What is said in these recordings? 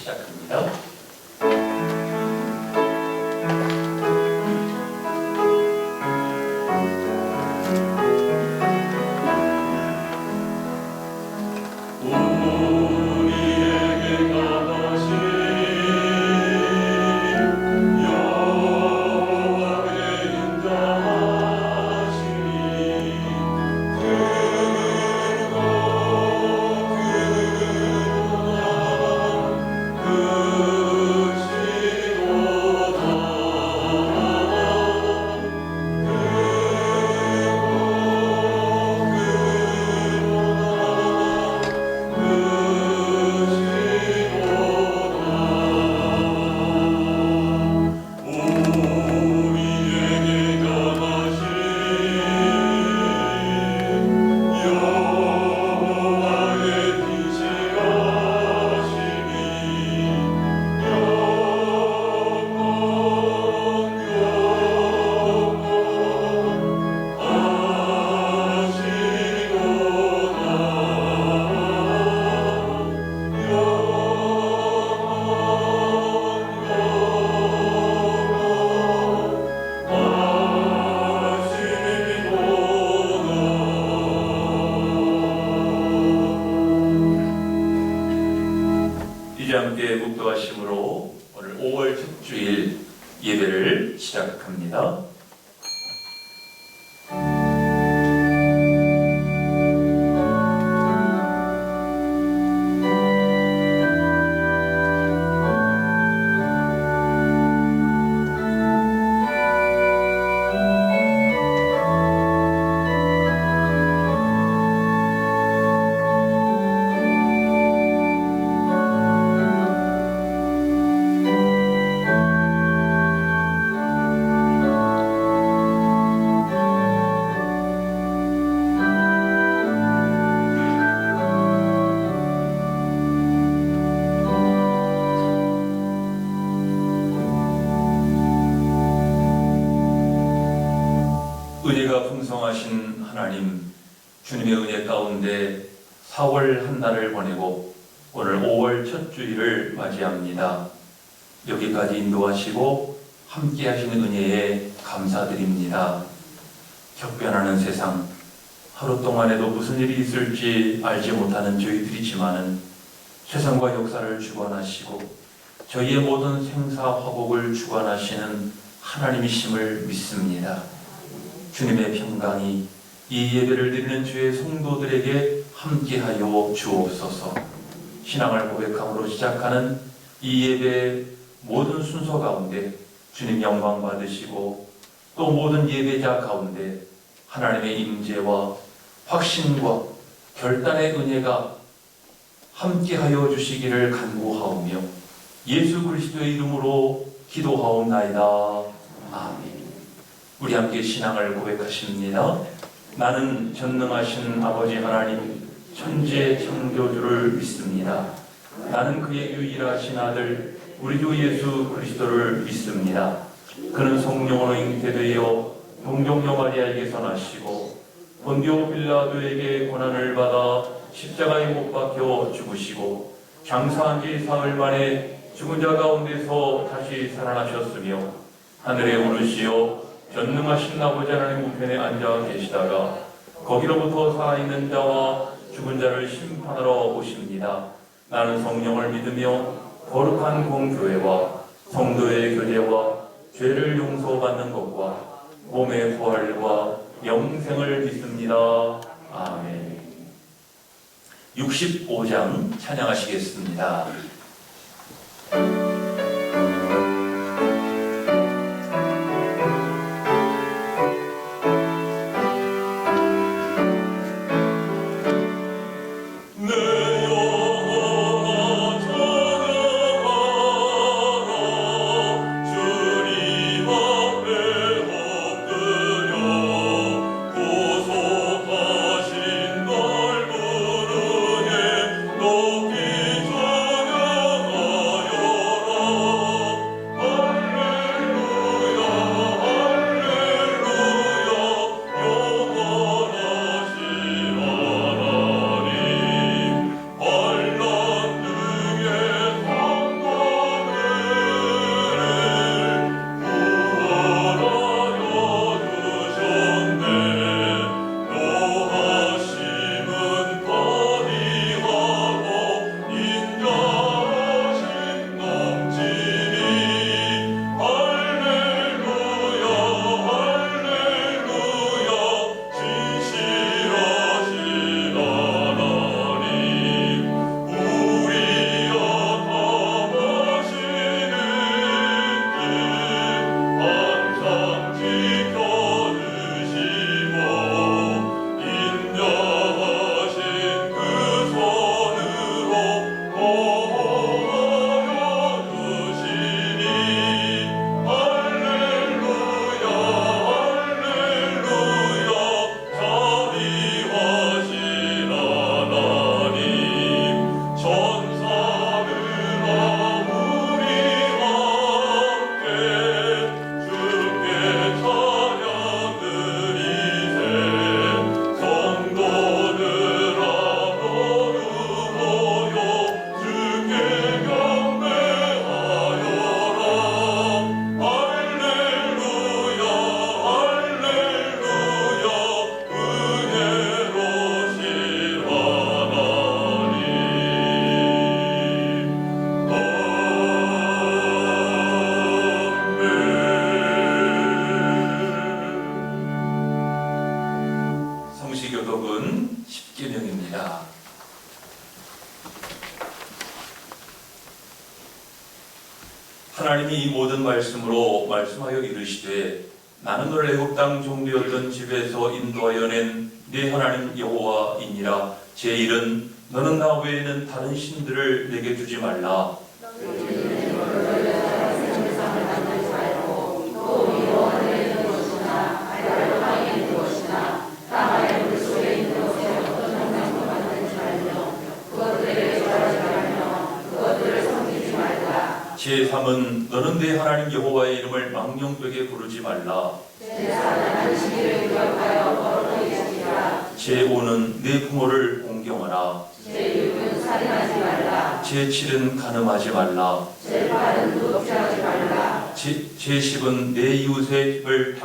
시작합니다. 함께 묵도하심으로 오늘 5월 첫 주일 예배를 시작합니다. 은혜가 풍성하신 하나님, 주님의 은혜 가운데 4월 한 달을 보내고 오늘 5월 첫 주일을 맞이합니다. 여기까지 인도하시고 함께 하시는 은혜에 감사드립니다. 격변하는 세상, 하루 동안에도 무슨 일이 있을지 알지 못하는 저희들이지만은 세상과 역사를 주관하시고 저희의 모든 생사 화복을 주관하시는 하나님이심을 믿습니다. 주님의 평강이 이 예배를 드리는 주의 성도들에게 함께하여 주옵소서. 신앙을 고백함으로 시작하는 이 예배의 모든 순서 가운데 주님 영광 받으시고 또 모든 예배자 가운데 하나님의 임재와 확신과 결단의 은혜가 함께하여 주시기를 간구하오며 예수 그리스도의 이름으로 기도하옵나이다. 아멘. 우리 함께 신앙을 고백하십니다. 나는 전능하신 아버지 하나님 천지의 창조주를 믿습니다. 나는 그의 유일하신 아들 우리 주 예수 그리스도를 믿습니다. 그는 성령으로 잉태되어 동정녀 마리아에게서 나시고 본디오 빌라도에게 고난을 받아 십자가에 못 박혀 죽으시고 장사한 지 사흘 만에 죽은 자 가운데서 다시 살아나셨으며 하늘에 오르시어 전능하신 아버지 하나님 우편에 앉아 계시다가 거기로부터 살아있는 자와 죽은 자를 심판하러 오십니다. 나는 성령을 믿으며 거룩한 공교회와 성도의 교제와 죄를 용서받는 것과 몸의 부활과 영생을 믿습니다. 아멘. 65장 찬양하시겠습니다. 높이 찬양하여 하나님이 이 모든 말씀으로 말씀하여 이르시되 나는 너를 애굽 땅 종되었던 집에서 인도하여 낸 네 하나님 여호와이니라. 제 일은 너는 나 외에는 다른 신들을 내게 두지 말라. 제3은 너는 내 하나님 여호와의 이름을 망령되게 부르지 말라. 제5는 내 부모를 공경하라. 제6은 살인하지 말라. 제7은 간음하지 말라. 제8은 도둑질하지 말라. 제10은 내 이웃의 집을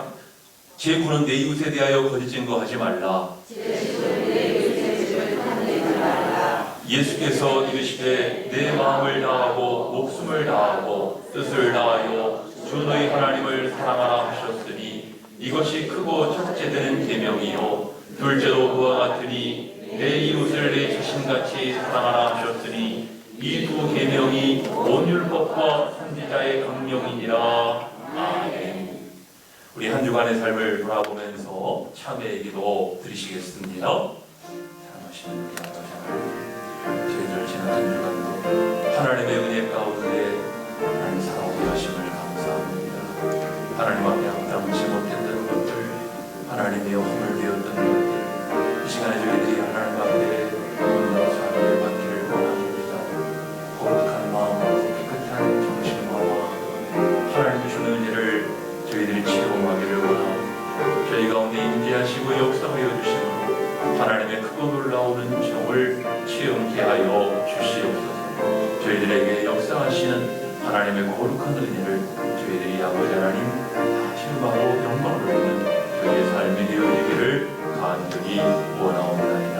제9는 내 이웃에 대하여 거짓 증거하지 말라. 제10은 내 이웃의 집을 탐내지 말라. 예수께서 이르시되 내 마음을 다하고 목숨을 다하고 뜻을 다하여 주 너희 하나님을 사랑하라 하셨으니 이것이 크고 첫째 되는 계명이요 둘째도 그와 같으니 내 이웃을 내 자신같이 사랑하라 하셨으니 이 두 계명이 온 율법과 선지자의 강령이니라. 아멘. 우리 한 주간의 삶을 돌아보면서 참회의 기도 드리시겠습니다. 사랑하시는 우리 아버지 하나님, 저희들 지난 한 주간도 하나님의 은혜 가운데 하나님 살아오게 하심을 감사합니다. 하나님 앞에 합당치 못했던 것들, 하나님의 허물 되었던 것들, 이 시간에 저희들이 하나님 앞에 온전히 사랑을 받기를 원합니다. 거룩한 마음으로 깨끗한 정신과 마음으로 하나님 주시는 은혜를 저희들이 체험하기를 원합니다. 저희 가운데 임재하시고 역사하여 주심으로 하나님의 크고 놀라운 은총을 체험케 하여 주시옵소서. 저희들에게 역사하시는 하나님의 거룩한 은혜를 저희들이 아버지 하나님 실망하고 영광을 돌리는 저희의 삶이 되어지기를 간절히 원하옵나이다.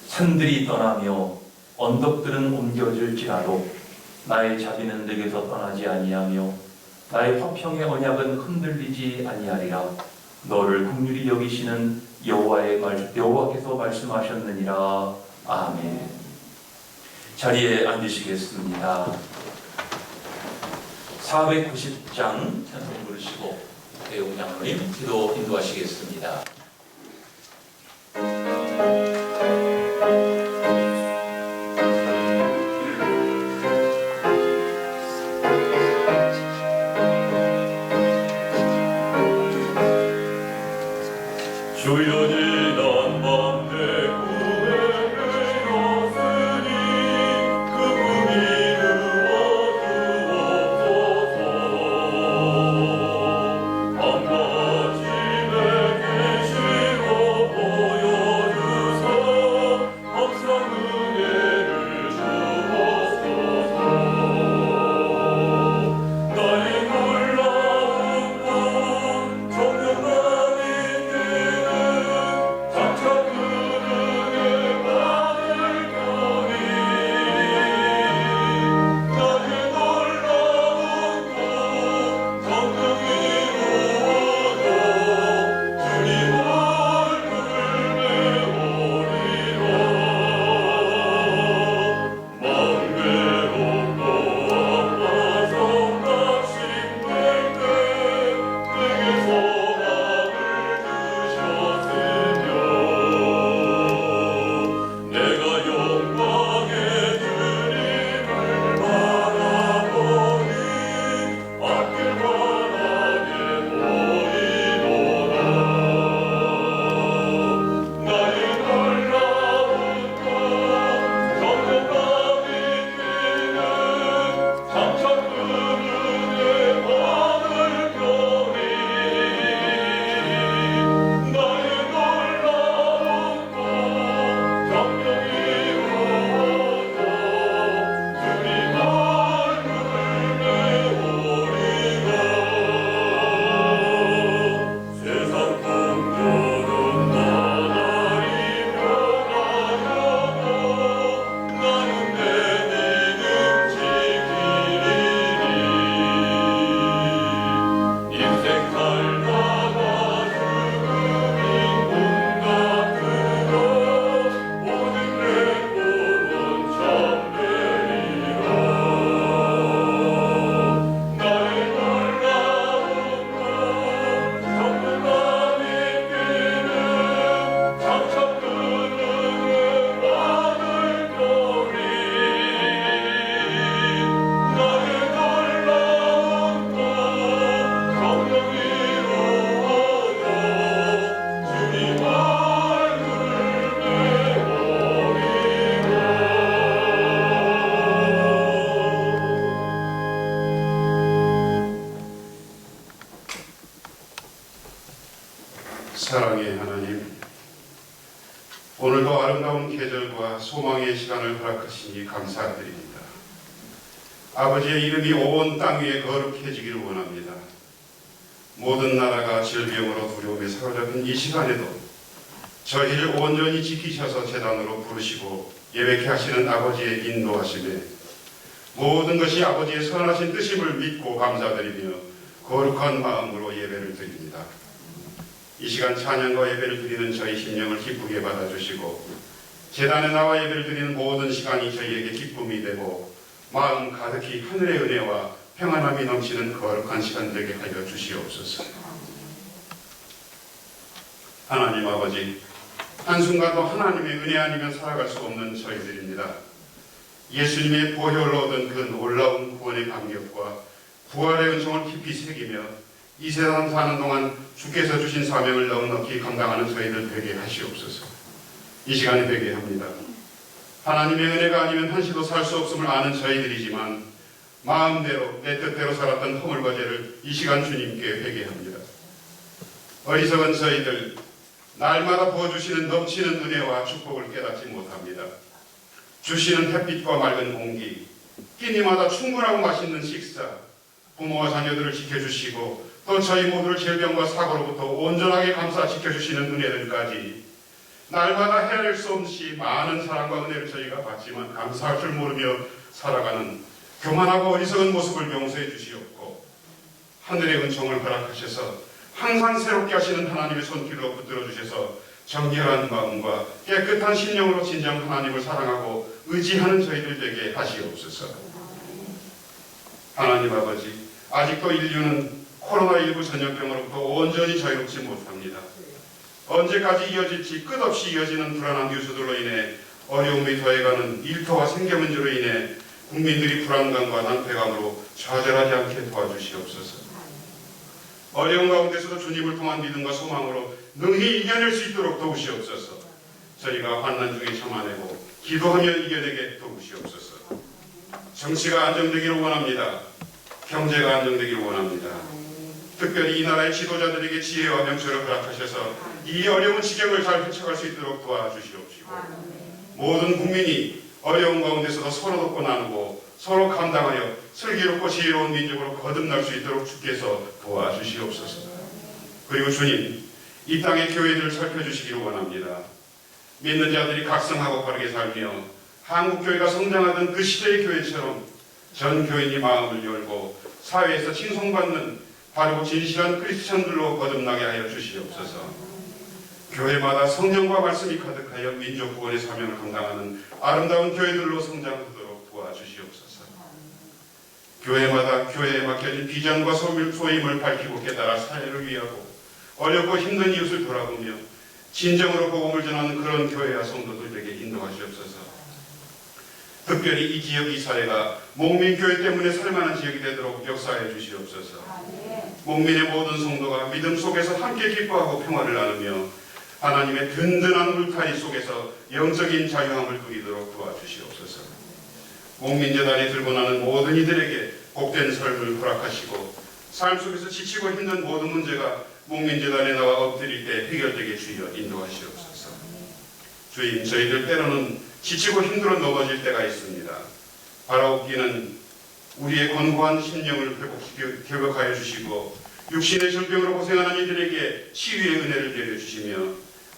산들이 떠나며 언덕들은 옮겨질지라도 나의 자비는 내게서 떠나지 아니하며 나의 화평의 언약은 흔들리지 아니하리라. 너를 긍휼히 여기시는 여호와께서 말씀하셨느니라. 아멘. 자리에 앉으시겠습니다. 490장 찬송 부르시고 배우 장로님 기도 인도하시겠습니다. 주여 지난 밤 내 꿈에 이뤘으니 그 꿈이 이루어주옵소서. 밤같이 내게 오늘도 아름다운 계절과 소망의 시간을 허락하시니 감사드립니다. 아버지의 이름이 온 땅 위에 거룩해지기를 원합니다. 모든 나라가 질병으로 두려움에 사로잡힌 이 시간에도 저희를 온전히 지키셔서 제단으로 부르시고 예배케 하시는 아버지의 인도하심에 모든 것이 아버지의 선하신 뜻임을 믿고 감사드리며 거룩한 마음으로 예배를 드립니다. 이 시간 찬양과 예배를 드리는 저희 심령을 기쁘게 받아주시고 제단에 나와 예배를 드리는 모든 시간이 저희에게 기쁨이 되고 마음 가득히 하늘의 은혜와 평안함이 넘치는 거룩한 시간 되게 하여 주시옵소서. 하나님 아버지, 한순간도 하나님의 은혜 아니면 살아갈 수 없는 저희들입니다. 예수님의 보혈로 얻은 그 놀라운 구원의 감격과 부활의 은총을 깊이 새기며 이 세상 사는 동안 주께서 주신 사명을 넉넉히 감당하는 저희들 되게 하시옵소서. 이 시간이 되게 합니다. 하나님의 은혜가 아니면 한시도 살 수 없음을 아는 저희들이지만 마음대로 내 뜻대로 살았던 허물과죄를 이 시간 주님께 회개합니다. 어리석은 저희들 날마다 부어주시는 넘치는 은혜와 축복을 깨닫지 못합니다. 주시는 햇빛과 맑은 공기, 끼니마다 충분하고 맛있는 식사, 부모와 자녀들을 지켜주시고 또 저희 모두를 질병과 사고로부터 온전하게 감싸 지켜주시는 은혜들까지 날마다 헤아릴 수 없이 많은 사랑과 은혜를 저희가 받지만 감사할 줄 모르며 살아가는 교만하고 어리석은 모습을 용서해 주시옵고 하늘의 은총을 허락하셔서 항상 새롭게 하시는 하나님의 손길로 붙들어 주셔서 정결한 마음과 깨끗한 심령으로 진정 하나님을 사랑하고 의지하는 저희들 되게 하시옵소서. 하나님 아버지, 아직도 인류는 코로나19 전염병으로부터 온전히 자유롭지 못합니다. 언제까지 이어질지 끝없이 이어지는 불안한 뉴스들로 인해 어려움이 더해가는 일터와 생계 문제로 인해 국민들이 불안감과 낭패감으로 좌절하지 않게 도와주시옵소서. 어려운 가운데서도 주님을 통한 믿음과 소망으로 능히 이겨낼 수 있도록 도우시옵소서. 저희가 환난 중에 참아내고 기도하며 이겨내게 도우시옵소서. 정치가 안정되기를 원합니다. 경제가 안정되기를 원합니다. 특별히 이 나라의 지도자들에게 지혜와 명철을 허락하셔서 이 어려운 지경을 잘 헤쳐갈 수 있도록 도와주시옵시고 모든 국민이 어려운 가운데서도 서로 돕고 나누고 서로 감당하여 슬기롭고 지혜로운 민족으로 거듭날 수 있도록 주께서 도와주시옵소서. 그리고 주님, 이 땅의 교회들을 살펴주시기를 원합니다. 믿는 자들이 각성하고 바르게 살며 한국교회가 성장하던 그 시대의 교회처럼 전 교인이 마음을 열고 사회에서 칭송받는 바르고 진실한 크리스천들로 거듭나게 하여 주시옵소서. 교회마다 성령과 말씀이 가득하여 민족 구원의 사명을 감당하는 아름다운 교회들로 성장하도록 도와주시옵소서. 교회마다 교회에 맡겨진 비전과 소임을 밝히고 깨달아 사회를 위하고 어렵고 힘든 이웃을 돌아보며 진정으로 복음을 전하는 그런 교회와 성도들에게 인도하시옵소서. 특별히 이 지역 이 사회가 목민교회 때문에 살만한 지역이 되도록 역사해 주시옵소서. 목민의 모든 성도가 믿음 속에서 함께 기뻐하고 평화를 나누며 하나님의 든든한 울타리 속에서 영적인 자유함을 누리도록 도와주시옵소서. 목민재단이 들고 나는 모든 이들에게 복된 삶을 허락하시고 삶 속에서 지치고 힘든 모든 문제가 목민재단에 나와 엎드릴 때 해결되게 주여 인도하시옵소서. 주님, 저희들 때로는 지치고 힘들어 넘어질 때가 있습니다. 바라옵기는 우리의 건고한 심령을 회복하여 주시고 육신의 질병으로 고생하는 이들에게 치유의 은혜를 내려주시며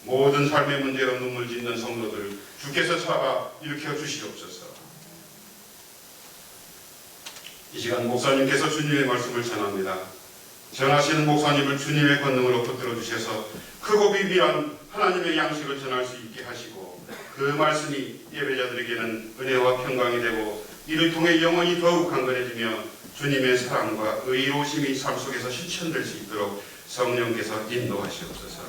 모든 삶의 문제로 눈물 짓는 성도들 주께서 잡아 일으켜 주시옵소서. 이 시간 목사님께서 주님의 말씀을 전합니다. 전하시는 목사님을 주님의 권능으로 붙들어 주셔서 크고 비밀한 하나님의 양식을 전할 수 있게 하시고 그 말씀이 예배자들에게는 은혜와 평강이 되고 이를 통해 영혼이 더욱 강건해지며 주님의 사랑과 의로우심이 삶 속에서 실천될 수 있도록 성령께서 인도하시옵소서.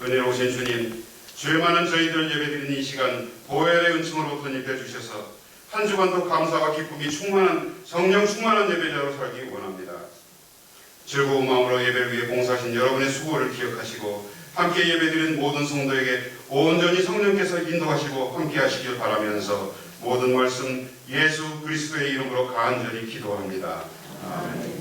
은혜로우신 주님, 죄 많은 저희들 예배드리는 이 시간 보혈의 은총으로 덧입혀 주셔서 한 주간도 감사와 기쁨이 충만한 성령 충만한 예배자로 살기 원합니다. 즐거운 마음으로 예배를 위해 봉사하신 여러분의 수고를 기억하시고 함께 예배드리는 모든 성도에게 온전히 성령께서 인도하시고 함께 하시길 바라면서 모든 말씀 예수 그리스도의 이름으로 간절히 기도합니다. 아멘.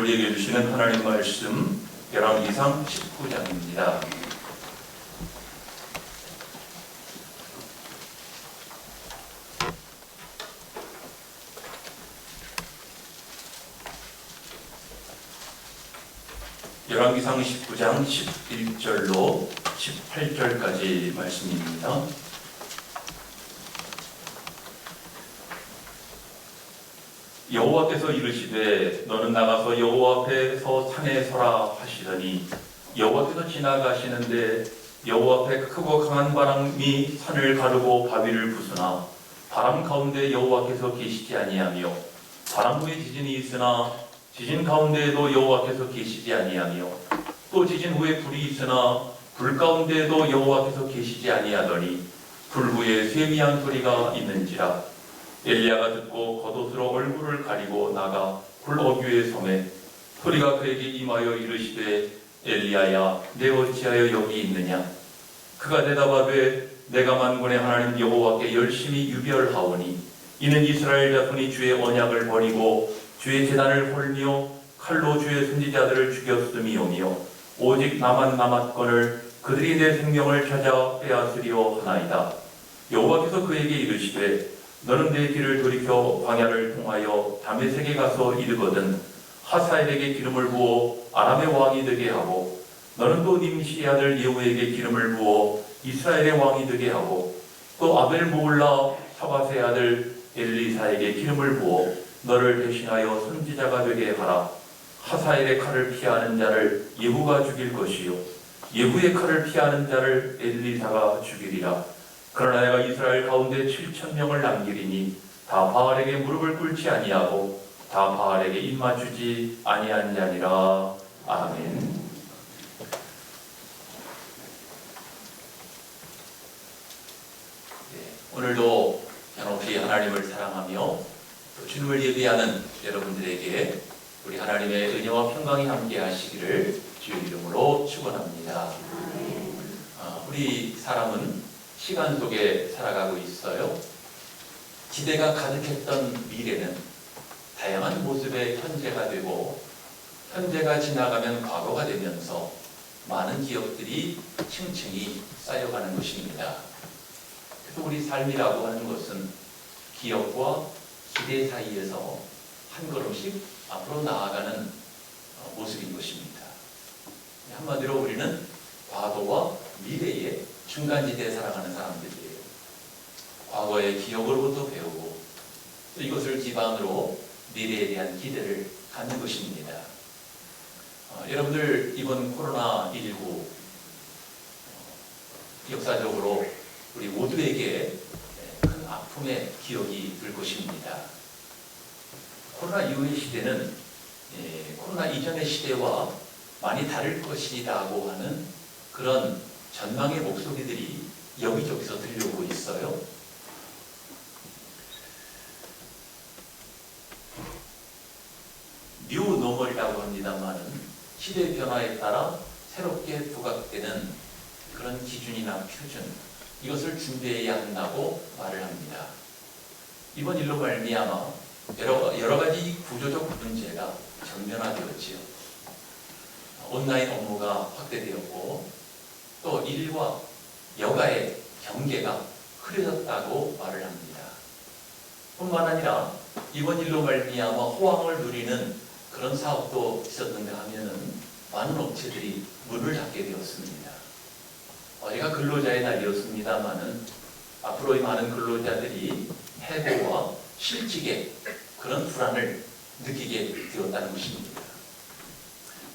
우리에게 주시는 하나님 말씀 열왕기상 19장입니다. 열왕기상 19장 11절로 18절까지 말씀입니다. 여호와께서 이르시되 너는 나가서 여호와 앞에서 산에 서라 하시더니 여호와께서 지나가시는데 여호와 앞에 크고 강한 바람이 산을 가르고 바위를 부수나 바람 가운데 여호와께서 계시지 아니하며 바람 후에 지진이 있으나 지진 가운데에도 여호와께서 계시지 아니하며 또 지진 후에 불이 있으나 불 가운데에도 여호와께서 계시지 아니하더니 불 후에 쇠미한 소리가 있는지라. 엘리야가 듣고 겉옷으로 얼굴을 가리고 나가 불 어귀에 서매 소리가 그에게 임하여 이르시되 엘리야야 내 어찌하여 여기 있느냐. 그가 대답하되 내가 만군의 하나님 여호와께 열심히 유별하오니 이는 이스라엘 자손이 주의 언약을 버리고 주의 제단을 헐며 칼로 주의 선지자들을 죽였음이오며 오직 나만 남았거늘 그들이 내 생명을 찾아 빼앗으려 하나이다. 여호와께서 그에게 이르시되 너는 내 길을 돌이켜 광야를 통하여 다메섹에 가서 이르거든 하사엘에게 기름을 부어 아람의 왕이 되게 하고 너는 또 님시의 아들 예후에게 기름을 부어 이스라엘의 왕이 되게 하고 또 아벨 모올라 사바스의 아들 엘리사에게 기름을 부어 너를 대신하여 선지자가 되게 하라. 하사엘의 칼을 피하는 자를 예후가 죽일 것이요 예후의 칼을 피하는 자를 엘리사가 죽이리라. 그러나 내가 이스라엘 가운데 7,000명을 남기리니 다 바알에게 무릎을 꿇지 아니하고 다 바알에게 입맞추지 아니한 자니라. 아멘. 오늘도 한없이 하나님을 사랑하며 또 주님을 예비하는 여러분들에게 우리 하나님의 은혜와 평강이 함께 하시기를 주의 이름으로 축원합니다. 우리 사람은 시간 속에 살아가고 있어요. 기대가 가득했던 미래는 다양한 모습의 현재가 되고 현재가 지나가면 과거가 되면서 많은 기억들이 층층이 쌓여가는 것입니다. 그래서 우리 삶이라고 하는 것은 기억과 기대 사이에서 한 걸음씩 앞으로 나아가는 모습인 것입니다. 한마디로 우리는 과거와 미래의 중간지대에 살아가는 사람들이에요. 과거의 기억으로부터 배우고 또 이것을 기반으로 미래에 대한 기대를 갖는 것입니다. 여러분들 이번 코로나19 역사적으로 우리 모두에게 큰 아픔의 기억이 들 것입니다. 코로나 이후의 시대는 코로나 이전의 시대와 많이 다를 것이라고 하는 그런 전망의 목소리들이 여기저기서 들려오고 있어요. 뉴 노멀이라고 합니다만은 시대 변화에 따라 새롭게 부각되는 그런 기준이나 표준, 이것을 준비해야 한다고 말을 합니다. 이번 일로 말미암아 여러 가지 구조적 문제가 정면화되었지요. 온라인 업무가 확대되었고 또 일과 여가의 경계가 흐려졌다고 말을 합니다. 뿐만 아니라 이번 일로 말미암아 호황을 누리는 그런 사업도 있었는가 하면은 많은 업체들이 문을 닫게 되었습니다. 어제가 근로자의 날이었습니다만은 앞으로의 많은 근로자들이 해고와 실직의 그런 불안을 느끼게 되었다는 것입니다.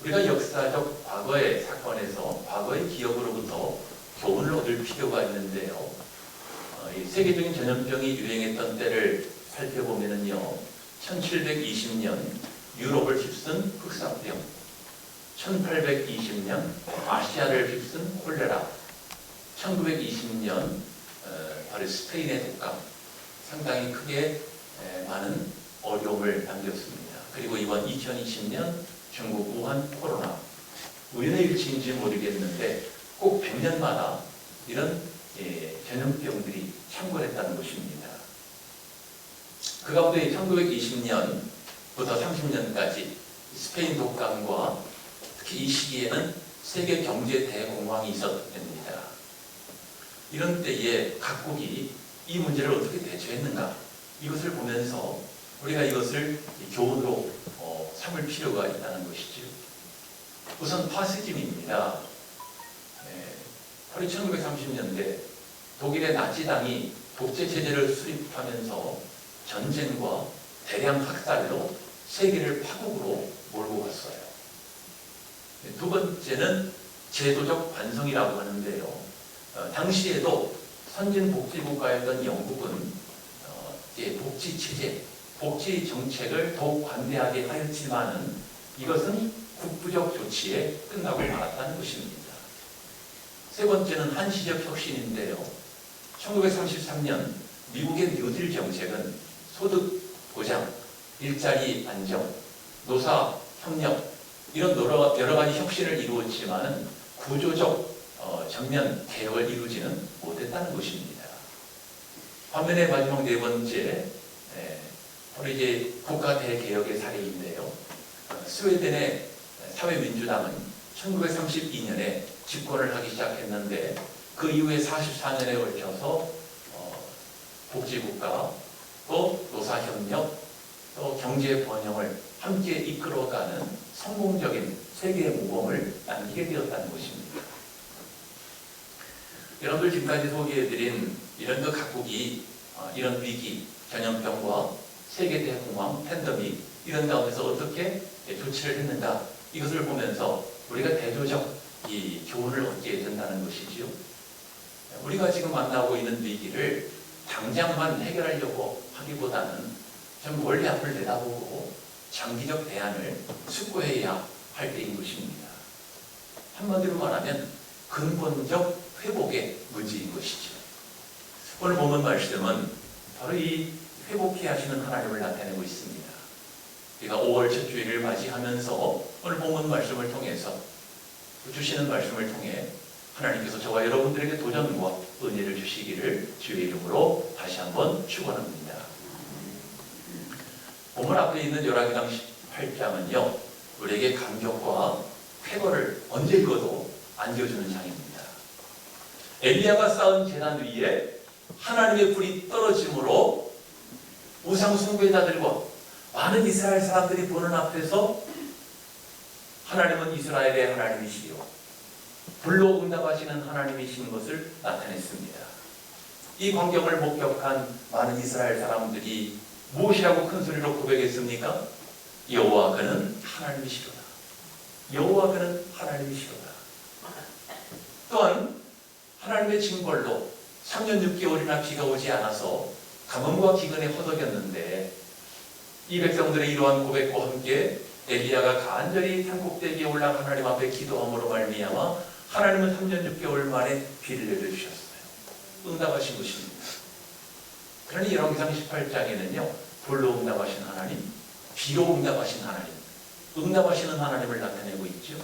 우리가 역사적 과거의 사건에서 과거의 기억으로부터 교훈을 얻을 필요가 있는데요. 세계적인 전염병이 유행했던 때를 살펴보면은요, 1720년 유럽을 휩쓴 흑사병, 1820년 아시아를 휩쓴 콜레라, 1920년 바로 스페인의 독감, 상당히 크게 많은 어려움을 남겼습니다. 그리고 이번 2020년 중국 우한 코로나, 우연의 일치인지 모르겠는데 꼭 100년마다 이런 전염병들이 창궐했다는 것입니다. 그 가운데 1920년부터 30년까지 스페인 독감과 특히 이 시기에는 세계 경제 대공황이 있었던 때입니다. 이런 때에 각국이 이 문제를 어떻게 대처했는가, 이것을 보면서 우리가 이것을 교훈으로 삼을 필요가 있다는 것이죠. 우선 파시즘입니다. 바로 1930년대 독일의 나치당이 독재 체제를 수립하면서 전쟁과 대량 학살로 세계를 파국으로 몰고 갔어요. 두 번째는 제도적 반성이라고 하는데요. 당시에도 선진 복지국가였던 영국은 복지 체제, 복지 정책을 더욱 관대하게 하였지만은 이것은 국부적 조치에 끝나고 말았다는 것입니다. 세 번째는 한시적 혁신인데요. 1933년 미국의 뉴딜 정책은 소득 보장, 일자리 안정, 노사 협력 이런 여러 가지 혁신을 이루었지만은 구조적 전면 개혁을 이루지는 못했다는 것입니다. 반면에 마지막 네 번째, 바로 이제 국가 대개혁의 사례인데요. 스웨덴의 사회민주당은 1932년에 집권을 하기 시작했는데 그 이후에 44년에 걸쳐서 복지국가, 또 노사협력, 또 경제 번영을 함께 이끌어가는 성공적인 세계의 모범을 남기게 되었다는 것입니다. 여러분들 지금까지 소개해드린 이런 그 각국이 이런 위기, 전염병과 세계 대공황, 팬데믹 이런 가운데서 어떻게 조치를 했는가, 이것을 보면서 우리가 대조적 이 교훈을 얻게 된다는 것이지요. 우리가 지금 만나고 있는 위기를 당장만 해결하려고 하기보다는 좀 멀리 앞을 내다보고 장기적 대안을 숙고해야 할 때인 것입니다. 한마디로 말하면 근본적 회복의 문제인 것이죠. 오늘 본문 말씀은 바로 이 회복해 하시는 하나님을 나타내고 있습니다. 우리가 5월 첫 주일을 맞이하면서 오늘 본문 말씀을 통해서 주시는 말씀을 통해 하나님께서 저와 여러분들에게 도전과 은혜를 주시기를 주의 이름으로 다시 한번 축원합니다. 본문 앞에 있는 열왕기상 18장은요, 우리에게 감격과 쾌거를 언제 읽어도 안겨주는 장입니다. 엘리야가 쌓은 제단 위에 하나님의 불이 떨어짐으로 우상 숭배자들과 많은 이스라엘 사람들이 보는 앞에서 하나님은 이스라엘의 하나님이시요 불로 응답하시는 하나님이신 것을 나타냈습니다. 이 광경을 목격한 많은 이스라엘 사람들이 무엇이라고 큰 소리로 고백했습니까? 여호와 그는 하나님이시로다. 여호와 그는 하나님이시로다. 또한 하나님의 징벌로 3년 6개월이나 비가 오지 않아서 가뭄과 기근에 허덕였는데 이 백성들의 이러한 고백과 함께 엘리야가 간절히 산꼭대기에 올라 하나님 앞에 기도함으로 말미암아 하나님은 3년 6개월 만에 비를 내려주셨어요. 응답하신 것입니다. 그러니 열왕기상 18장에는요, 불로 응답하신 하나님, 비로 응답하신 하나님, 응답하시는 하나님을 나타내고 있죠.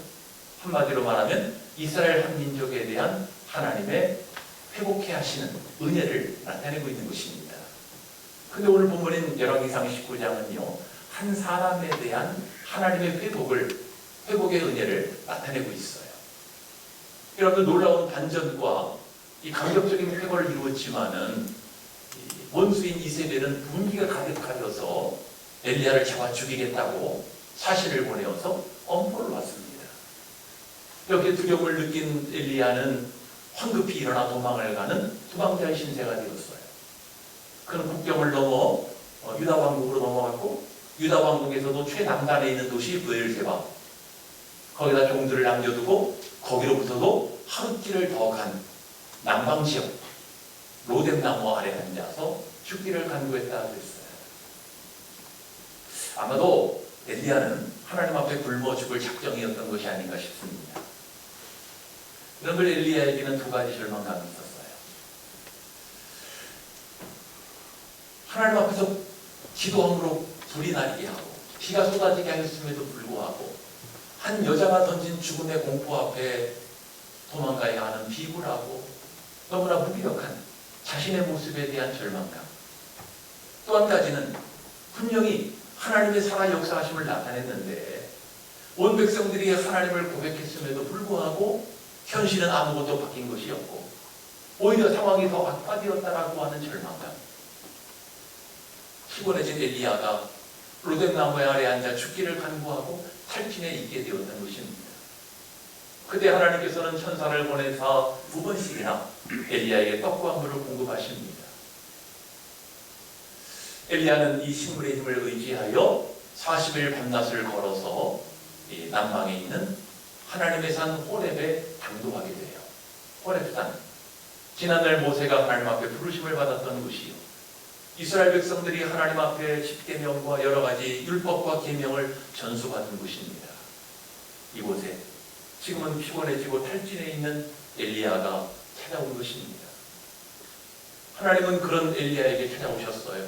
한마디로 말하면 이스라엘 한 민족에 대한 하나님의 회복해 하시는 은혜를 나타내고 있는 것입니다. 근데 오늘 본문인 열왕기상 19장은요, 한 사람에 대한 하나님의 회복의 은혜를 나타내고 있어요. 여러분들 놀라운 반전과 이 감격적인 회복을 이루었지만은 원수인 이세벨은 분기가 가득하여서 엘리야를 잡아 죽이겠다고 사신을 보내어서 엄포를 왔습니다. 여기에 두려움을 느낀 엘리야는 황급히 일어나 도망을 가는 도망자의 신세가 되었어요. 그는 국경을 넘어 유다 왕국으로 넘어갔고 유다 왕국에서도 최남단에 있는 도시 브엘세바, 거기다 종들을 남겨두고 거기로부터도 하루길을 더 간 남방지역 로뎀나무 아래 앉아서 죽기를 간구했다 그랬어요. 아마도 엘리야는 하나님 앞에 굶어 죽을 작정이었던 것이 아닌가 싶습니다. 그런데 엘리야에게는 두 가지 절망감이 있었어요. 하나님 앞에서 기도함으로 불이 나게 하고 비가 쏟아지게 하였음에도 불구하고 한 여자가 던진 죽음의 공포 앞에 도망가야 하는 비굴하고 너무나 무기력한 자신의 모습에 대한 절망감. 또 한 가지는 분명히 하나님의 살아 역사하심을 나타냈는데 온 백성들이 하나님을 고백했음에도 불구하고 현실은 아무것도 바뀐 것이 없고 오히려 상황이 더 악화되었다라고 하는 절망감. 피곤해진 엘리야가 로뎀나무 아래 앉아 죽기를 간구하고 탈진에 있게 되었던 것입니다. 그때 하나님께서는 천사를 보내서 2번씩이나 엘리야에게 떡과 물을 공급하십니다. 엘리야는 이 식물의 힘을 의지하여 40일 밤낮을 걸어서 이 남방에 있는 하나님의 산 호렙에 당도하게 돼요. 호렙산. 지난날 모세가 하나님 앞에 부르심을 받았던 곳이요. 이스라엘 백성들이 하나님 앞에 십계명과 여러 가지 율법과 계명을 전수받은 곳입니다. 이곳에 지금은 피곤해지고 탈진해 있는 엘리야가 찾아온 것입니다. 하나님은 그런 엘리야에게 찾아오셨어요.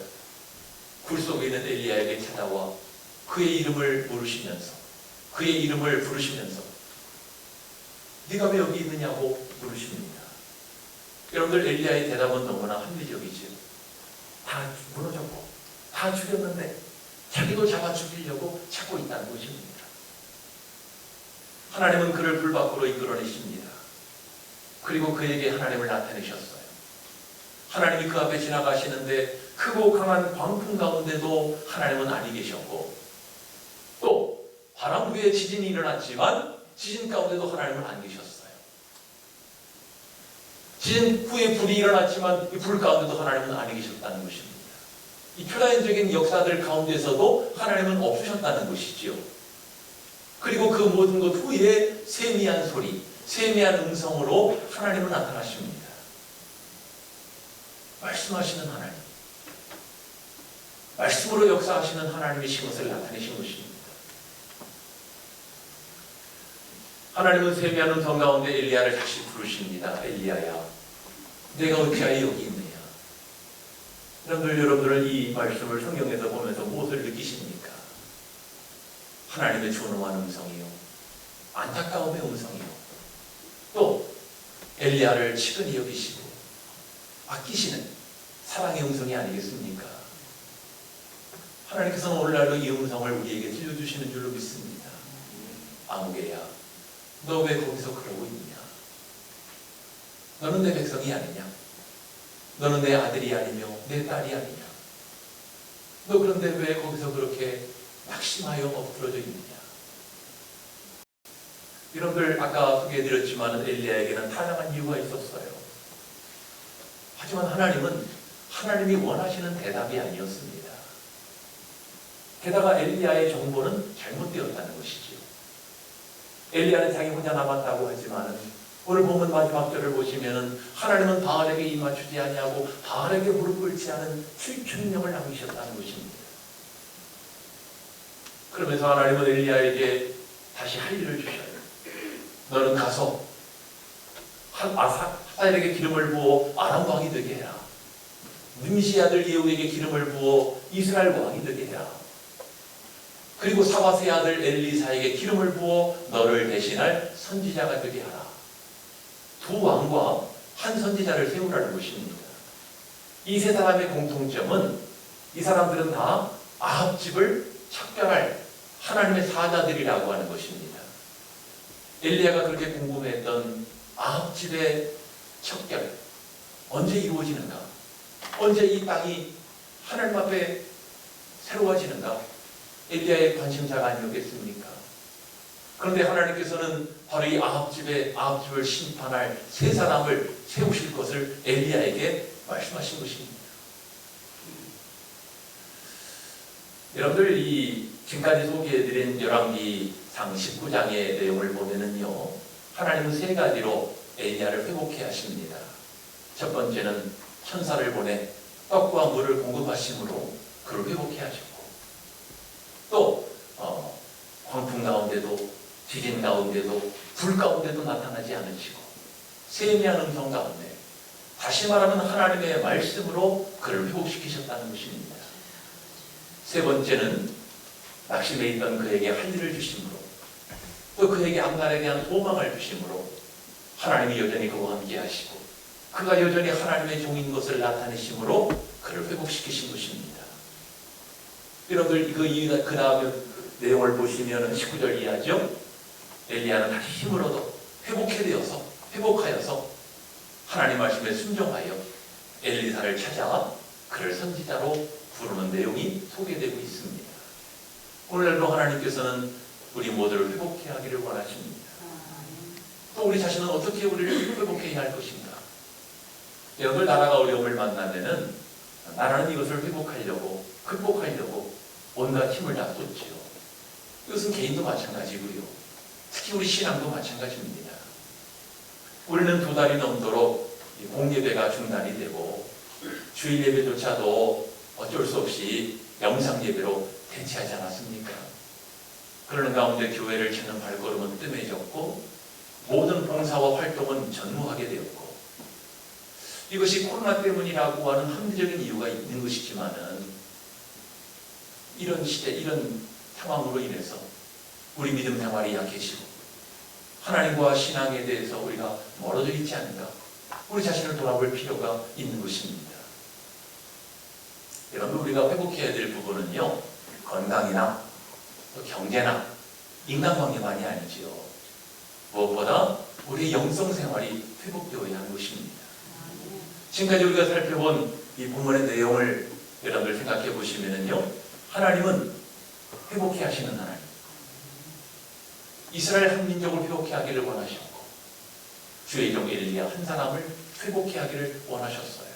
굴 속에 있는 엘리야에게 찾아와 그의 이름을 물으시면서 그의 이름을 부르시면서 네가 왜 여기 있느냐고 물으십니다. 여러분들 엘리야의 대답은 너무나 합리적이지요. 다 무너졌고 다 죽였는데 자기도 잡아 죽이려고 찾고 있다는 것입니다. 하나님은 그를 불 밖으로 이끌어내십니다. 그리고 그에게 하나님을 나타내셨어요. 하나님이 그 앞에 지나가시는데 크고 강한 광풍 가운데도 하나님은 아니 계셨고 또 바람 후에 지진이 일어났지만 지진 가운데도 하나님은 안 계셨어요. 지진 후에 불이 일어났지만 이 불 가운데도 하나님은 안 계셨다는 것입니다. 이 초자연적인 역사들 가운데서도 하나님은 없으셨다는 것이지요. 그리고 그 모든 것 후에 세미한 소리, 세미한 음성으로 하나님은 나타나십니다. 말씀하시는 하나님, 말씀으로 역사하시는 하나님이신 것을 나타내신 것입니다. 하나님은 세미한 음성 가운데 엘리야를 다시 부르십니다. 엘리야야, 내가 어찌하여 여기 있느냐? 여러분들은 이 말씀을 성경에서 보면서 무엇을 느끼십니까? 하나님의 존엄한 음성이요, 안타까움의 음성이요, 또 엘리야를 치근히 여기시고 아끼시는 사랑의 음성이 아니겠습니까? 하나님께서는 오늘날도 이 음성을 우리에게 들려주시는 줄로 믿습니다. 아무개야, 너 왜 거기서 그러고 있느냐? 너는 내 백성이 아니냐? 너는 내 아들이 아니며 내 딸이 아니냐? 너 그런데 왜 거기서 그렇게 낙심하여 엎드러져 있느냐? 여러분들 아까 소개해드렸지만 엘리야에게는 다양한 이유가 있었어요. 하지만 하나님은 하나님이 원하시는 대답이 아니었습니다. 게다가 엘리야의 정보는 잘못되었다는 것이지요. 엘리야는 자기 혼자 남았다고 하지만 오늘 보면 마지막 절을 보시면 하나님은 바알에게 입맞추지 아니하고 바알에게 무릎 꿇지 않은 7천명을 남기셨다는 것입니다. 그러면서 하나님은 엘리야에게 다시 할 일을 주셔요. 너는 가서 하사엘에게 기름을 부어 아람 왕이 되게 해라. nim시 아들 예후에게 기름을 부어 이스라엘 왕이 되게 해라. 그리고 사바세 아들 엘리사에게 기름을 부어 너를 대신할 선지자가 되게 하라. 두 왕과 한 선지자를 세우라는 것입니다. 이 세 사람의 공통점은 이 사람들은 다 아합 집을 척결할 하나님의 사자들이라고 하는 것입니다. 엘리야가 그렇게 궁금해했던 아합 집의 척결, 언제 이루어지는가? 언제 이 땅이 하나님 앞에 새로워지는가? 엘리야의 관심사가 아니었겠습니까? 그런데 하나님께서는 바로 이 아합 집을 심판할 세 사람을 세우실 것을 엘리야에게 말씀하신 것입니다. 여러분들 이 지금까지 소개해드린 열왕기상 19장의 내용을 보면은요, 하나님은 세 가지로 엘리야를 회복해 하십니다. 첫 번째는 천사를 보내 떡과 물을 공급하심으로 그를 회복해 하셨고, 또 광풍 가운데도 지진 가운데도 불 가운데도 나타나지 않으시고 세미한 음성 가운데, 다시 말하면 하나님의 말씀으로 그를 회복시키셨다는 것입니다. 세 번째는 낙심해 있던 그에게 할 일을 주심으로, 또 그에게 앞날에 대한 소망을 주심으로 하나님이 여전히 그와 함께 하시고 그가 여전히 하나님의 종인 것을 나타내심으로 그를 회복시키신 것입니다. 여러분들 그 다음에 내용을 보시면 19절 이하죠. 엘리야는 다시 힘을 얻어 회복하여서 하나님 말씀에 순종하여 엘리사를 찾아 그를 선지자로 부르는 내용이 소개되고 있습니다. 오늘날도 하나님께서는 우리 모두를 회복해야 하기를 원하십니다. 또 우리 자신은 어떻게 우리를 회복해야 할 것인가? 여러분, 나라가 어려움을 만나면은 나라는 이것을 회복하려고 극복하려고 온갖 힘을 다 쏟지요. 이것은 개인도 마찬가지고요. 특히 우리 신앙도 마찬가지입니다. 우리는 2달이 넘도록 공예배가 중단이 되고 주일 예배조차도 어쩔 수 없이 영상 예배로 대체하지 않았습니까? 그러는 가운데 교회를 찾는 발걸음은 뜸해졌고 모든 봉사와 활동은 전무하게 되었고, 이것이 코로나 때문이라고 하는 합리적인 이유가 있는 것이지만은 이런 시대, 이런 상황으로 인해서 우리 믿음 생활이 약해지고 하나님과 신앙에 대해서 우리가 멀어져 있지 않은가, 우리 자신을 돌아볼 필요가 있는 것입니다. 여러분, 우리가 회복해야 될 부분은요, 건강이나 또 경제나 인간관계만이 아니지요. 무엇보다 우리의 영성 생활이 회복되어야 하는 것입니다. 지금까지 우리가 살펴본 이 본문의 내용을 여러분들 생각해 보시면요, 하나님은 회복해 하시는 하나님, 이스라엘 한 민족을 회복해 하기를 원하셨고 주의 종 엘리야 한 사람을 회복해 하기를 원하셨어요.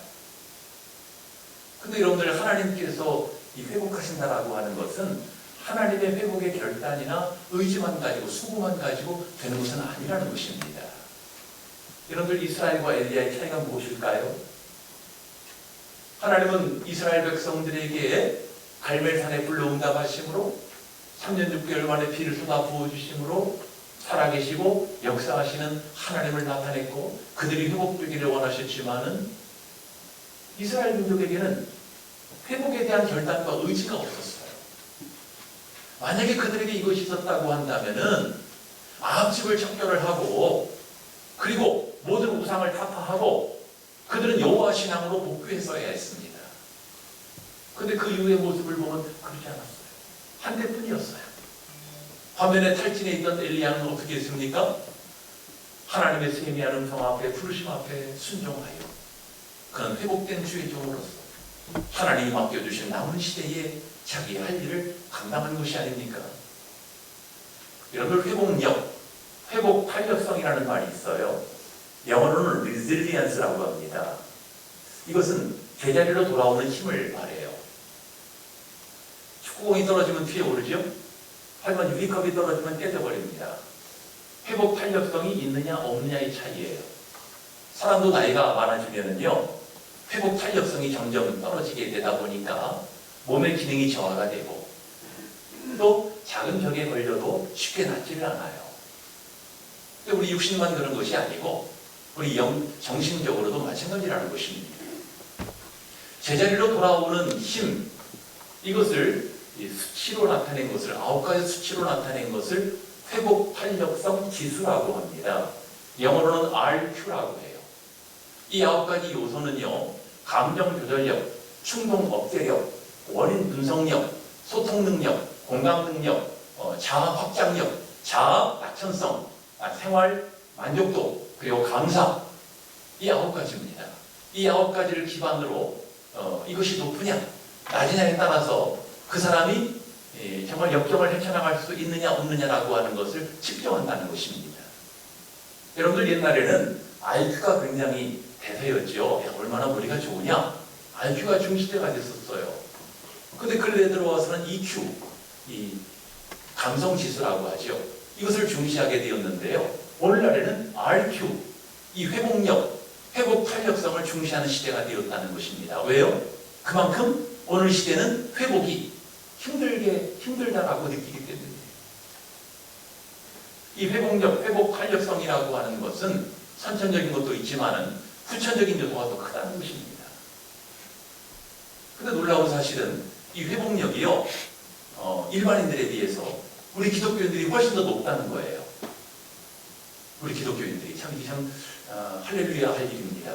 근데 여러분들, 하나님께서 이 회복하신다라고 하는 것은 하나님의 회복의 결단이나 의지만 가지고 수고만 가지고 되는 것은 아니라는 것입니다. 여러분들, 이스라엘과 엘리야의 차이가 무엇일까요? 하나님은 이스라엘 백성들에게 갈멜산에 불로 응답하심으로 3년 6개월 만에 피를 쏟아 부어주심으로 살아계시고 역사하시는 하나님을 나타냈고 그들이 회복되기를 원하셨지만은 이스라엘 민족에게는 회복에 대한 결단과 의지가 없었어요. 만약에 그들에게 이것이 있었다고 한다면은 아합집을 척결을 하고 그리고 모든 우상을 타파하고 그들은 여호와 신앙으로 복귀했어야 했습니다. 그런데 그 이후의 모습을 보면 그러지 않았어요. 한 대뿐이었어요. 화면에 탈진해 있던 엘리야는 어떻게 했습니까? 하나님의 세미한 음성 앞에, 부르심 앞에 순종하여 그는 회복된 주의 종으로서 하나님이 맡겨주신 남은 시대에 자기 할 일을 감당한 것이 아닙니까? 여러분, 회복력, 회복 탄력성이라는 말이 있어요. 영어로는 resilience라고 합니다. 이것은 제자리로 돌아오는 힘을 말해요. 축구공이 떨어지면 뒤에 오르죠? 하지만 유리컵이 떨어지면 깨져버립니다. 회복 탄력성이 있느냐 없느냐의 차이예요. 사람도 나이가 많아지면은요, 회복 탄력성이 점점 떨어지게 되다 보니까 몸의 기능이 저하가 되고 또 작은 병에 걸려도 쉽게 낫지를 않아요. 근데 우리 육신만 그런 것이 아니고 우리 정신적으로도 마찬가지라는 것입니다. 제자리로 돌아오는 힘, 이것을 수치로 나타낸 것을, 9가지 수치로 나타낸 것을 회복 탄력성 지수라고 합니다. 영어로는 RQ라고 해요. 이 9가지 요소는요, 감정 조절력, 충동 억제력, 원인 분석력, 소통 능력, 공감 능력, 자아 확장력, 자아 낙천성, 생활 만족도, 그리고 감사, 이 9가지입니다. 이 9가지를 기반으로 이것이 높으냐 낮으냐에 따라서 그 사람이 정말 역경을 헤쳐나갈 수 있느냐 없느냐라고 하는 것을 측정한다는 것입니다. 여러분들, 옛날에는 IQ가 굉장히 대세였죠. 얼마나 머리가 좋으냐, IQ가 중시대가 됐었어요. 근데 근래 들어와서는 EQ, 이 감성지수라고 하죠. 이것을 중시하게 되었는데요. 오늘날에는 RQ, 이 회복력, 회복 탄력성을 중시하는 시대가 되었다는 것입니다. 왜요? 그만큼 오늘 시대는 회복이 힘들다라고 느끼기 때문이에요. 이 회복력, 회복 탄력성이라고 하는 것은 선천적인 것도 있지만은 후천적인 요소가 더 크다는 것입니다. 근데 놀라운 사실은 이 회복력이요, 일반인들에 비해서 우리 기독교인들이 훨씬 더 높다는 거예요. 우리 기독교인들이 참 할렐루야 할 일입니다.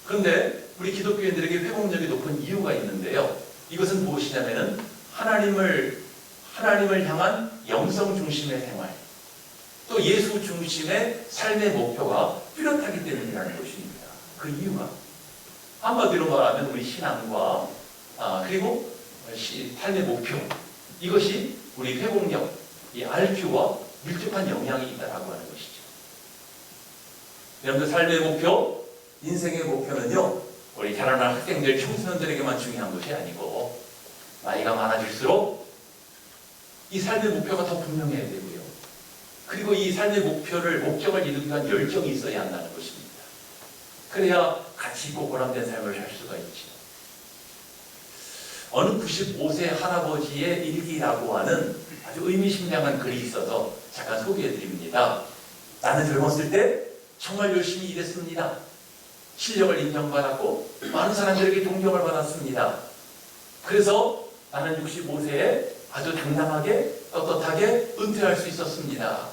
그런데 우리 기독교인들에게 회복력이 높은 이유가 있는데요. 이것은 무엇이냐면은 하나님을 향한 영성 중심의 생활, 또 예수 중심의 삶의 목표가 뚜렷하기 때문이라는 것입니다. 그 이유가 한마디로 말하면 우리 신앙과 그리고 삶의 목표, 이것이 우리 회복력, 이 RQ와 밀접한 영향이 있다라고 하는 것이죠. 여러분들 삶의 목표, 인생의 목표는요, 우리 자라나는 학생들, 청소년들에게만 중요한 것이 아니고 나이가 많아질수록 이 삶의 목표가 더 분명해야 되고요. 그리고 이 삶의 목적을 이루기 위한 열정이 있어야 한다는 것입니다. 그래야 가치 있고 보람된 삶을 살 수가 있죠. 어느 95세 할아버지의 일기라고 하는 아주 의미심장한 글이 있어서 잠깐 소개해 드립니다. 나는 젊었을 때 정말 열심히 일했습니다. 실력을 인정받았고 많은 사람들에게 존경을 받았습니다. 그래서 나는 65세에 아주 당당하게 떳떳하게 은퇴할 수 있었습니다.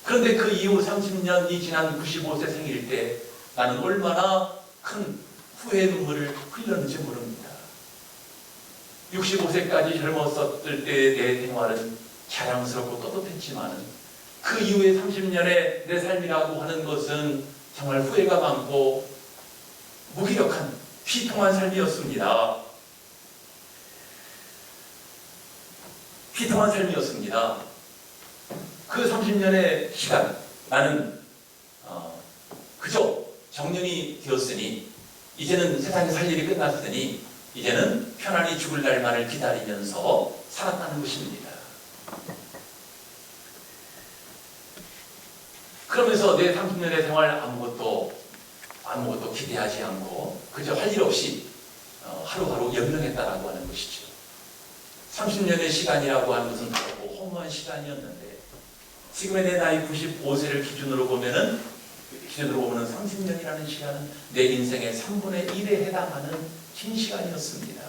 그런데 그 이후 30년이 지난 95세 생일 때 나는 얼마나 큰 후회의 눈물을 흘렸는지 모릅니다. 65세까지 젊었을 때의 내 생활은 자랑스럽고 떳떳했지만 그 이후에 30년의 내 삶이라고 하는 것은 정말 후회가 많고 무기력한 피통한 삶이었습니다. 피통한 삶이었습니다. 그 30년의 시간, 나는 그저 정년이 되었으니, 이제는 세상에 살 일이 끝났으니 이제는 편안히 죽을 날만을 기다리면서 살았다는 것입니다. 그러면서 내 30년의 생활 아무것도 기대하지 않고 그저 할 일 없이 하루하루 연명했다라고 하는 것이죠. 30년의 시간이라고 하는 것은 바로 허무한 시간이었는데, 지금의 내 나이 95세를 기준으로 보면 30년이라는 시간은 내 인생의 3분의 1에 해당하는 긴 시간이었습니다.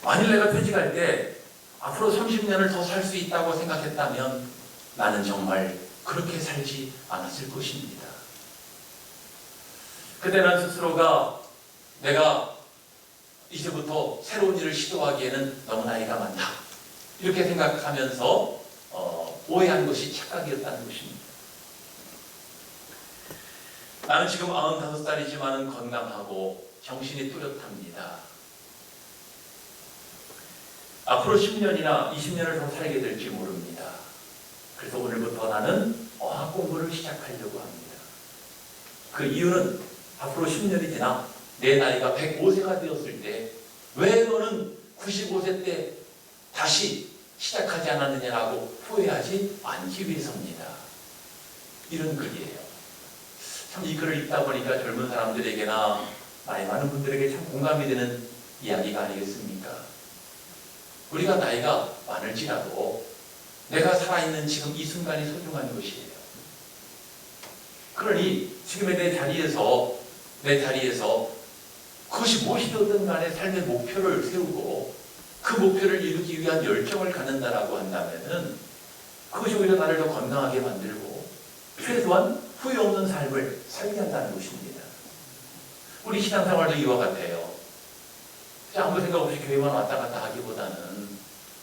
만일 내가 퇴직할 때 앞으로 30년을 더 살 수 있다고 생각했다면 나는 정말 그렇게 살지 않았을 것입니다. 그때 난 스스로가 내가 이제부터 새로운 일을 시도하기에는 너무 나이가 많다, 이렇게 생각하면서 오해한 것이 착각이었다는 것입니다. 나는 지금 95살이지만 건강하고 정신이 뚜렷합니다. 앞으로 10년이나 20년을 더 살게 될지 모릅니다. 그래서 오늘부터 나는 어학 공부를 시작하려고 합니다. 그 이유는 앞으로 10년이 지나 내 나이가 105세가 되었을 때 왜 너는 95세 때 다시 시작하지 않았느냐라고 후회하지 않기 위해서입니다. 이런 글이에요. 참 이 글을 읽다 보니까 젊은 사람들에게나 나이 많은 분들에게 참 공감이 되는 이야기가 아니겠습니까? 우리가 나이가 많을지라도 내가 살아있는 지금 이 순간이 소중한 것이에요. 그러니 지금의 내 자리에서 그것이 무엇이든 간에 삶의 목표를 세우고 그 목표를 이루기 위한 열정을 갖는다라고 한다면 그것이 오히려 나를 더 건강하게 만들고 최소한 후회 없는 삶을 살게 한다는 것입니다. 우리 신앙생활도 이와 같아요. 아무 생각 없이 교회만 왔다 갔다 하기보다는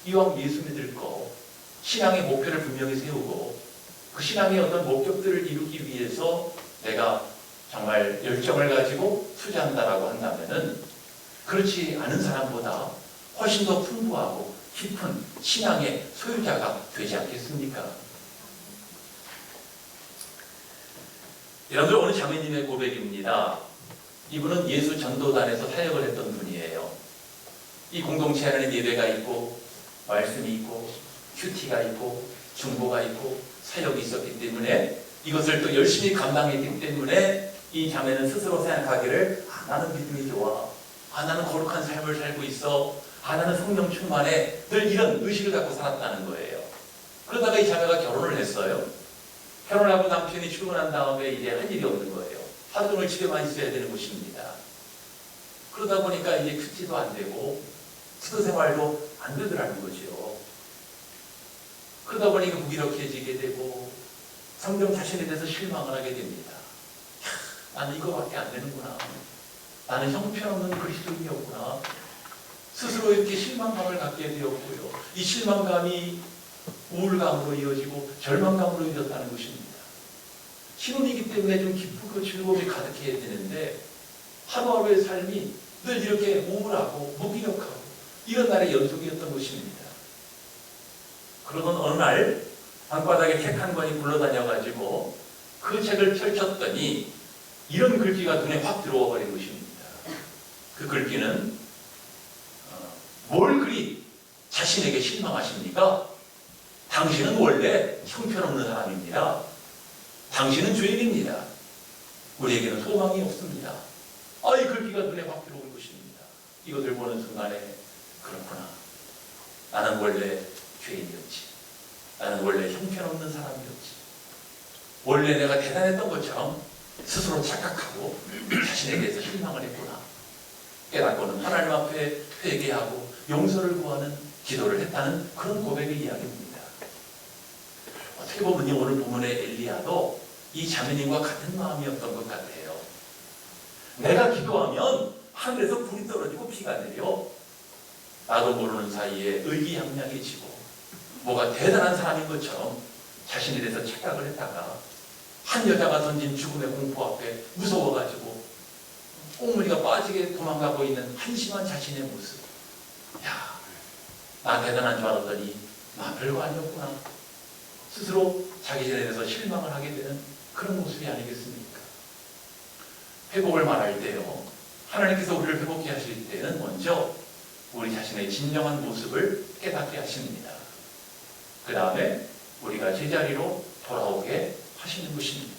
이왕 예수 믿을 거 신앙의 목표를 분명히 세우고 그 신앙의 어떤 목적들을 이루기 위해서 내가 정말 열정을 가지고 투자한다라고 한다면은 그렇지 않은 사람보다 훨씬 더 풍부하고 깊은 신앙의 소유자가 되지 않겠습니까? 여러분들, 오늘 자매님의 고백입니다. 이분은 예수 전도단에서 사역을 했던 분이에요. 이 공동체 안에는 예배가 있고 말씀이 있고 큐티가 있고 중보가 있고 사역이 있었기 때문에 이것을 또 열심히 감당했기 때문에 이 자매는 스스로 생각하기를 나는 믿음이 좋아, 나는 거룩한 삶을 살고 있어, 나는 성령 충만해, 늘 이런 의식을 갖고 살았다는 거예요. 그러다가 이 자매가 결혼을 했어요. 결혼하고 남편이 출근한 다음에 이제 할 일이 없는 거예요. 하루 종일 집에만 있어야 되는 것입니다. 그러다 보니까 이제 큐티도 안 되고 수도 생활도 안 되더라는 거죠. 그러다 보니까 무기력해지게 되고 점점 자신에 대해서 실망을 하게 됩니다. 나는 이거밖에 안 되는구나. 나는 형편없는 그리스도인이었구나. 스스로 이렇게 실망감을 갖게 되었고요. 이 실망감이 우울감으로 이어지고 절망감으로 이어졌다는 것입니다. 신혼이기 때문에 좀 기쁘고 즐거움이 가득해야 되는데 하루하루의 삶이 늘 이렇게 우울하고 무기력하고 이런 날의 연속이었던 것입니다. 그러던 어느 날 방바닥에 책 한 권이 굴러다녀가지고 그 책을 펼쳤더니 이런 글귀가 눈에 확 들어와 버린 것입니다. 그 글귀는 뭘 그리 자신에게 실망하십니까? 당신은 원래 형편없는 사람입니다. 당신은 죄인입니다. 우리에게는 소망이 없습니다. 이 글귀가 눈에 확 들어온 것입니다. 이것을 보는 순간에 그렇구나. 나는 원래 죄인이었지. 나는 원래 형편없는 사람이었지. 원래 내가 대단했던 것처럼 스스로 착각하고 자신에 대해서 실망을 했구나. 깨닫고는 하나님 앞에 회개하고 용서를 구하는 기도를 했다는 그런 고백의 이야기입니다. 어떻게 보면 오늘 본문의 엘리야도 이 자매님과 같은 마음이었던 것 같아요. 내가 기도하면 하늘에서 불이 떨어지고 비가 내려 나도 모르는 사이에 의기양양해지고 뭐가 대단한 사람인 것처럼 자신에 대해서 착각을 했다가 한 여자가 던진 죽음의 공포 앞에 무서워가지고 꽁무니가 빠지게 도망가고 있는 한심한 자신의 모습. 야, 나 대단한 줄 알았더니 나 별거 아니었구나. 스스로 자기 전에 대해서 실망을 하게 되는 그런 모습이 아니겠습니까? 회복을 말할 때요, 하나님께서 우리를 회복케 하실 때는 먼저 우리 자신의 진정한 모습을 깨닫게 하십니다. 그 다음에 우리가 제자리로 돌아오게 하시는 것입니다.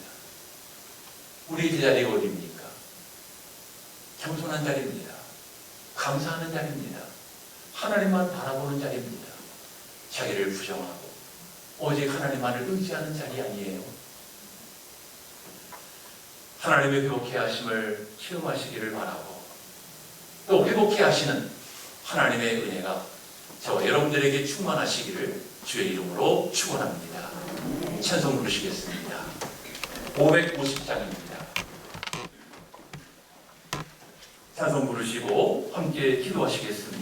우리 제자리가 어디입니까? 겸손한 자리입니다. 감사하는 자리입니다. 하나님만 바라보는 자리입니다. 자기를 부정하고 오직 하나님만을 의지하는 자리 아니에요. 하나님의 회복케 하심을 체험하시기를 바라고 또 회복케 하시는 하나님의 은혜가 저와 여러분들에게 충만하시기를 주의 이름으로 축원합니다. 찬송 부르시겠습니다. 550장입니다. 찬송 부르시고 함께 기도하시겠습니다.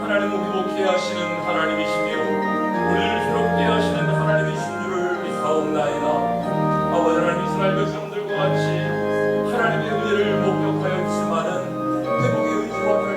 하나님은 회복케 하시는 하나님이시며 우리를 새롭게 하시는 하나님이신 줄을 믿사옵나이다. 아버지 하나님, 이스라엘 백성들과 같이 하나님의 은혜를 목격하였지만은 회복의 의지와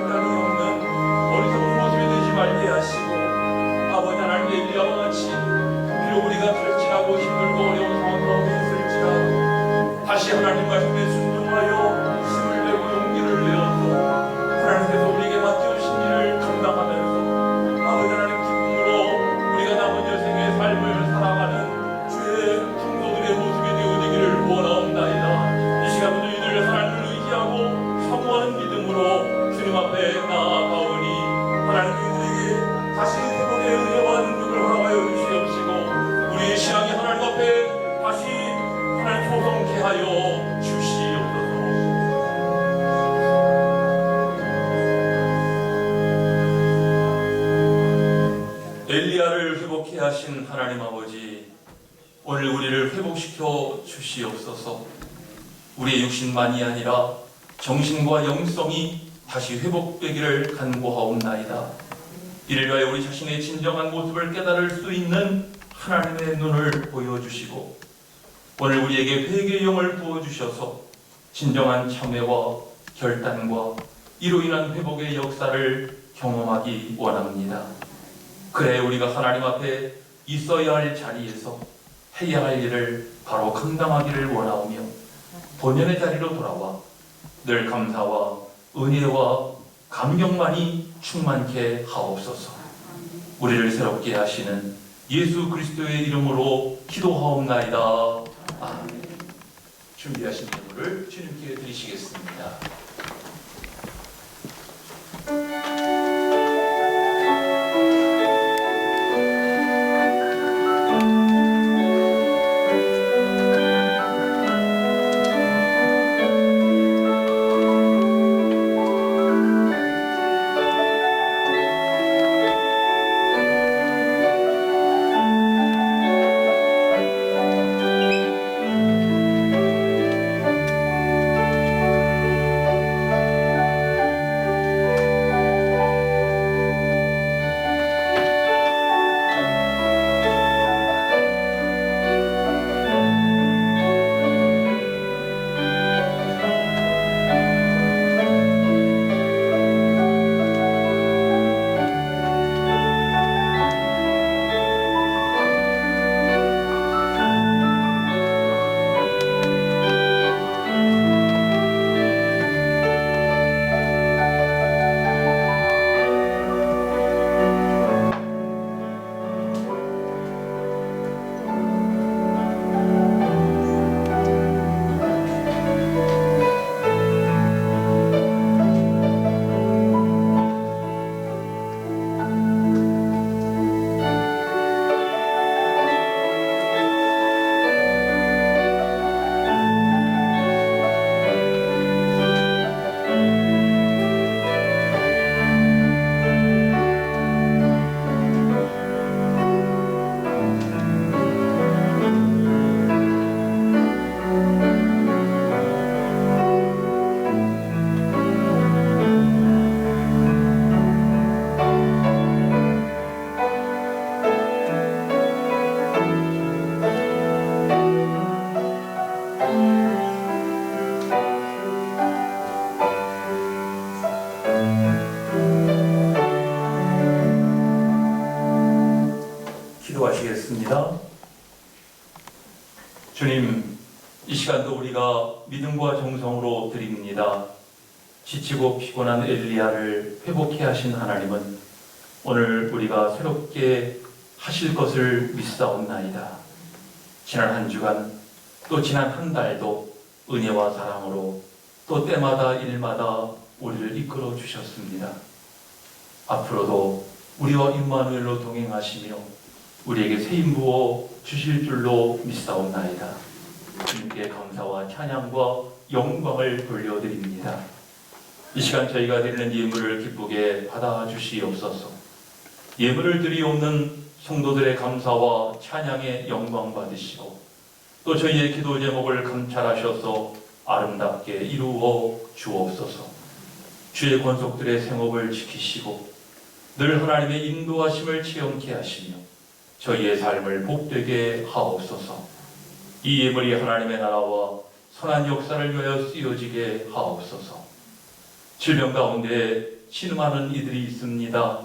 하신 하나님 아버지, 오늘 우리를 회복시켜 주시옵소서. 우리의 육신만이 아니라 정신과 영성이 다시 회복되기를 간구하옵나이다. 이를 위하여 우리 자신의 진정한 모습을 깨달을 수 있는 하나님의 눈을 보여주시고 오늘 우리에게 회개의 영을 부어주셔서 진정한 참회와 결단과 이로 인한 회복의 역사를 경험하기 원합니다. 그래 우리가 하나님 앞에 있어야 할 자리에서 해야 할 일을 바로 감당하기를 원하오며 본연의 자리로 돌아와 늘 감사와 은혜와 감격만이 충만케 하옵소서. 우리를 새롭게 하시는 예수 그리스도의 이름으로 기도하옵나이다. 아멘. 준비하신 예물을 주님께 드리시겠습니다. 기도하시겠습니다. 주님, 이 시간도 우리가 믿음과 정성으로 드립니다. 지치고 피곤한 엘리야를 회복해 하신 하나님은 오늘 우리가 새롭게 하실 것을 믿사옵나이다. 지난 한 주간 또 지난 한 달도 은혜와 사랑으로 또 때마다 일마다 우리를 이끌어 주셨습니다. 앞으로도 우리와 임마누엘로 동행하시며 우리에게 세임 부어 주실 줄로 믿사옵나이다. 주님께 감사와 찬양과 영광을 돌려드립니다. 이 시간 저희가 드리는 예물을 기쁘게 받아주시옵소서. 예물을 드리옵는 성도들의 감사와 찬양의 영광 받으시고 또 저희의 기도 제목을 감찰하셔서 아름답게 이루어 주옵소서. 주의 권속들의 생업을 지키시고 늘 하나님의 인도하심을 체험케 하시며 저희의 삶을 복되게 하옵소서. 이 예물이 하나님의 나라와 선한 역사를 위하여 쓰여지게 하옵소서. 질병 가운데 신음하는 이들이 있습니다.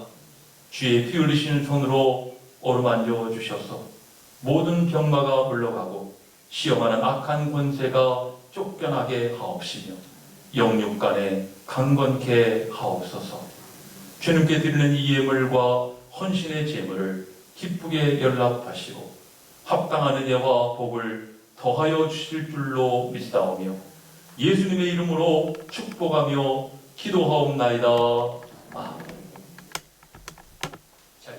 주의 피 흘리시는 손으로 어루만져 주셔서 모든 병마가 물러가고 시험하는 악한 권세가 쫓겨나게 하옵시며 영육간에 강건케 하옵소서. 주님께 드리는 이 예물과 헌신의 제물을 기쁘게 연락하시고 합당한 은혜와 복을 더하여 주실 줄로 믿사오며 예수님의 이름으로 축복하며 기도하옵나이다. 아멘. 자,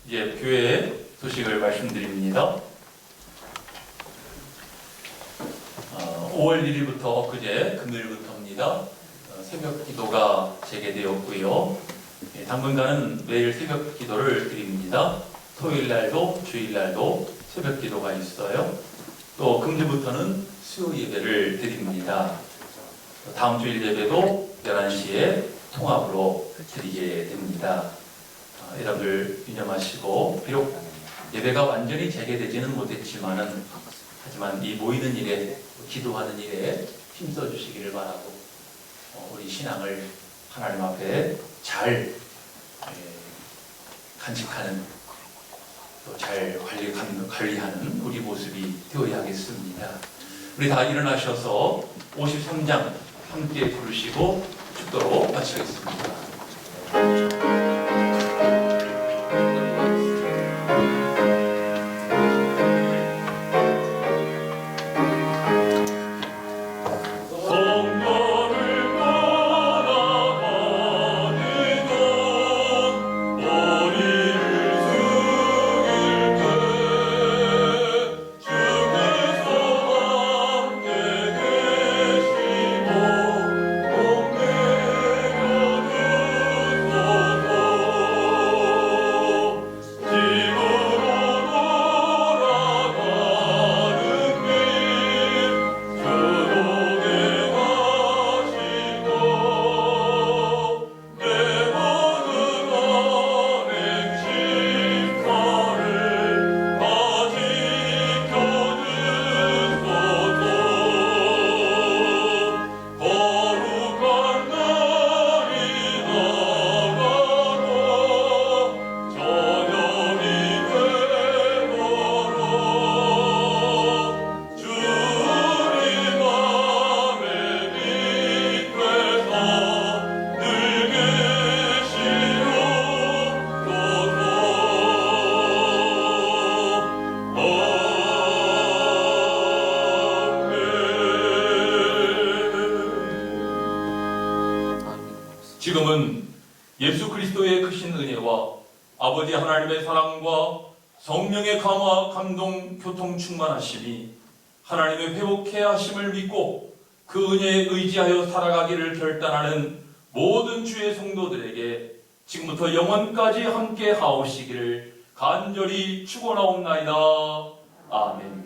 이제 교회 소식을 말씀드립니다. 5월 1일부터 엊그제 금요일부터입니다. 새벽 기도가 재개되었고요. 당분간은 매일 새벽 기도를 드립니다. 토요일날도 주일날도 새벽 기도가 있어요. 또 금주부터는 수요 예배를 드립니다. 다음 주일 예배도 11시에 통합으로 드리게 됩니다. 여러분들 유념하시고, 비록 예배가 완전히 재개되지는 못했지만은, 하지만 이 모이는 일에, 기도하는 일에 힘써 주시기를 바라고, 우리 신앙을 하나님 앞에 잘 간직하는, 또 잘 관리하는 우리 모습이 되어야겠습니다. 우리 다 일어나셔서 53장 함께 부르시고 축도로 마치겠습니다. 지금은 예수 그리스도의 크신 은혜와 아버지 하나님의 사랑과 성령의 감화, 감동, 교통 충만하심이 하나님의 회복케 하심을 믿고 그 은혜에 의지하여 살아가기를 결단하는 모든 주의 성도들에게 지금부터 영원까지 함께 하오시기를 간절히 축원하옵나이다. 아멘.